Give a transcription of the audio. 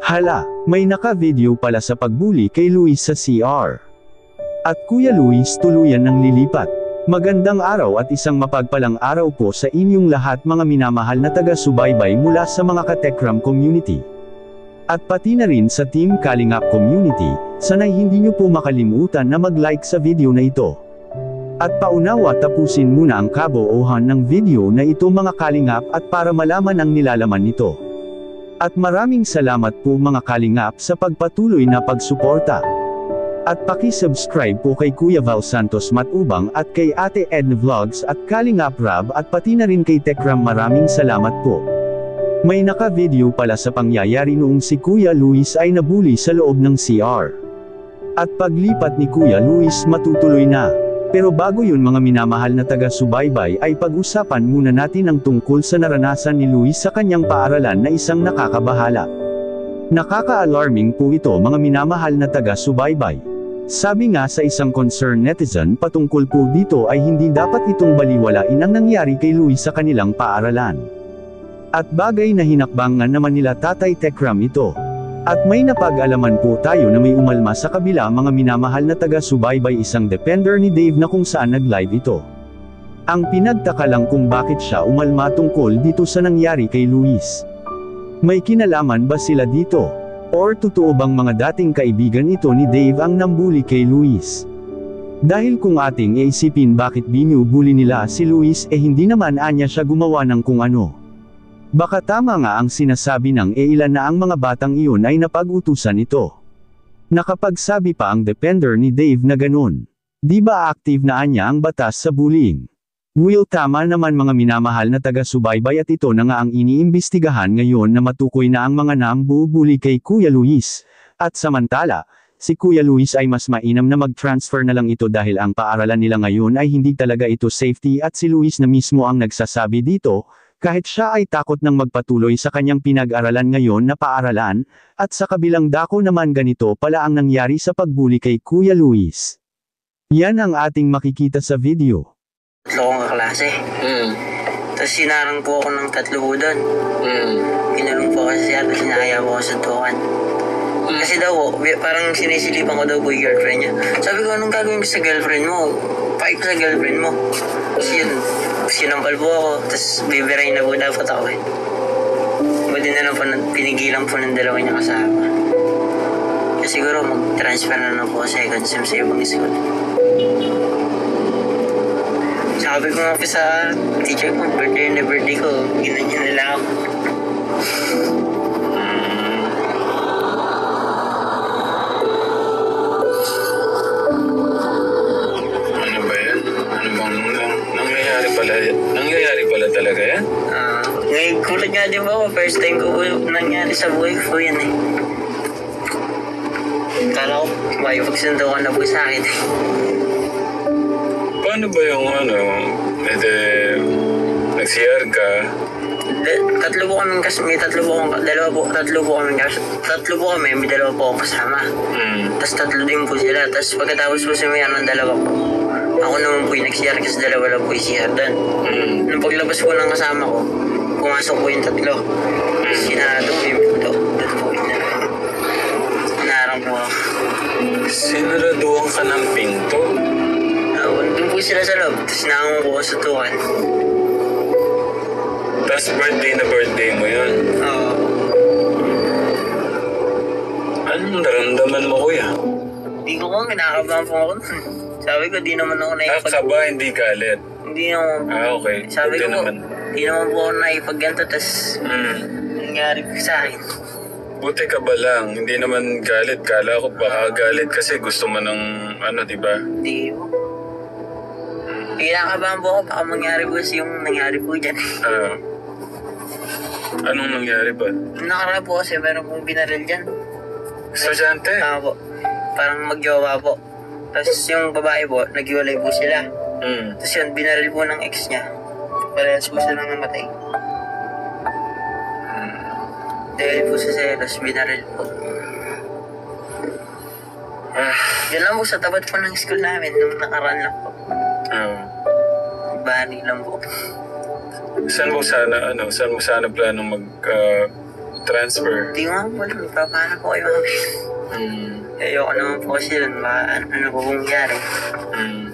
Hala, may naka-video pala sa pagbuli kay Luis sa CR. At Kuya Luis tuluyan ng lilipat. Magandang araw at isang mapagpalang araw po sa inyong lahat mga minamahal na taga-subaybay mula sa mga ka-Tekram community. At pati na rin sa Team Kalingap community, sana'y hindi nyo po makalimutan na mag-like sa video na ito. At paunawa tapusin muna ang kabuuhan ng video na ito mga Kalingap at para malaman ang nilalaman nito. At maraming salamat po mga Kalingap sa pagpatuloy na pagsuporta. At paki-subscribe po kay Kuya Val Santos Matubang at kay Ate Edna Vlogs at Kalingap Rab at pati na rin kay Tekram, maraming salamat po. May naka-video pala sa pangyayari noong si Kuya Luis ay nabuli sa loob ng CR. At paglipat ni Kuya Luis matutuloy na. Pero bago yun mga minamahal na taga-subaybay ay pag-usapan muna natin ang tungkol sa naranasan ni Luis sa kanyang paaralan na isang nakakabahala. Nakaka-alarming po ito mga minamahal na taga-subaybay. Sabi nga sa isang concerned netizen patungkol po dito ay hindi dapat itong baliwalain ang nangyari kay Luis sa kanilang paaralan. At bagay na hinakbangan naman nila Tatay Tekram ito. At may napag-alaman po tayo na may umalma sa kabila mga minamahal na taga-subaybay isang Depender ni Dave na kung saan nag-live ito. Ang pinagtaka lang kung bakit siya umalma tungkol dito sa nangyari kay Luis. May kinalaman ba sila dito? Or totoo bang mga dating kaibigan ito ni Dave ang nambuli kay Luis? Dahil kung ating iisipin bakit binubuli nila si Luis hindi naman anya siya gumawa ng kung ano. Baka tama nga ang sinasabi ng ilan na ang mga batang iyon ay napag-utusan ito. Nakapagsabi pa ang Depender ni Dave na ganun. Di ba active na anya ang batas sa bullying? Will tama naman mga minamahal na taga-subaybay at ito na nga ang iniimbestigahan ngayon na matukoy na ang mga nambubuli kay Kuya Luis. At samantala, si Kuya Luis ay mas mainam na mag-transfer na lang ito dahil ang paaralan nila ngayon ay hindi talaga ito safety at si Luis na mismo ang nagsasabi dito. Kahit siya ay takot ng magpatuloy sa kanyang pinag-aralan ngayon na paaralan, at sa kabilang dako naman ganito pala ang nangyari sa pagbuli kay Kuya Luis. Yan ang ating makikita sa video. Tatlo kong kaklase. Tapos sinarang po ako ng tatlo po doon. Pinalong po kasi siya, tapos sinaya po ako sa tukan. Kasi daw, parang sinisilipan ko daw po yung girlfriend niya. Sabi ko, anong gagawin ko sa girlfriend mo? Fight ko sa girlfriend mo. Tapos yun, sinampal po ako, tapos bibirahin na po dapat ako eh. Buti na lang po, pinigilan po ng dalawa niya kasama. Kasi siguro mag-transfer na lang po ako second sem sa ibang school. Sabi ko nga po sa teacher ko, birthday na birthday ko, ginanyan nila ako. Ano ba yan? Ano bang nangyayari pala talaga yan? Ngayon, kulat nga din po ako. First time ko po nangyari sa buhay ko yan eh. Kala ko, may pagsundo ka na po sa akin eh. Paano ba yung nag-CR ka? Tatlo po kami kasi may tatlo po kami, may dalawa po akong kasama. Tapos tatlo din po sila. Tapos pagkatapos po sumayar ng dalawa po. Ako naman po yung nag-CR kasi dalawa lang po yung CR doon. Nung paglabas po ng kasama ko, pumasok po yung tatlo. Sinarado po yung pinto. Doon po yung narang po ako. Sinaraduhan ka ng pinto? Doon po sila sa loob. Tapos nakangon ko sa tukan. Tapos birthday mo yun? Oo. Anong naramdaman mo, kuya? Hindi ko kung kinakabahan po ako nun. Sabi ko, di naman ako naipag... Kaba, hindi galit? Hindi naman. Okay. Sabi ko, naman. di naman po ako naipagganto, tas nangyari po sa akin. Buti ka ba lang? Hindi naman galit. Kala ko baka galit kasi gusto mo ng di ba? Hindi po. Kinakabahan po ako, baka mangyari po yung nangyari po dyan. Anong nangyari ba? Nakaraan po kasi meron pong binaril dyan. Estudyante? Tama po. Parang magjowa po. Tapos yung babae po, naghiwalay po sila. Tapos yun, binaril po ng ex niya. Parehas po silang namatay. Dahil po sa selos, binaril po. Yun lang po sa tapat po ng school namin, nung nakaraan lang po. Bani lang po. Saan mo sana planong Transfer. Hindi ko nga po alam, paano po kayo mami? Mm. Ayoko naman po kasi doon, ano po mangyari. Mm.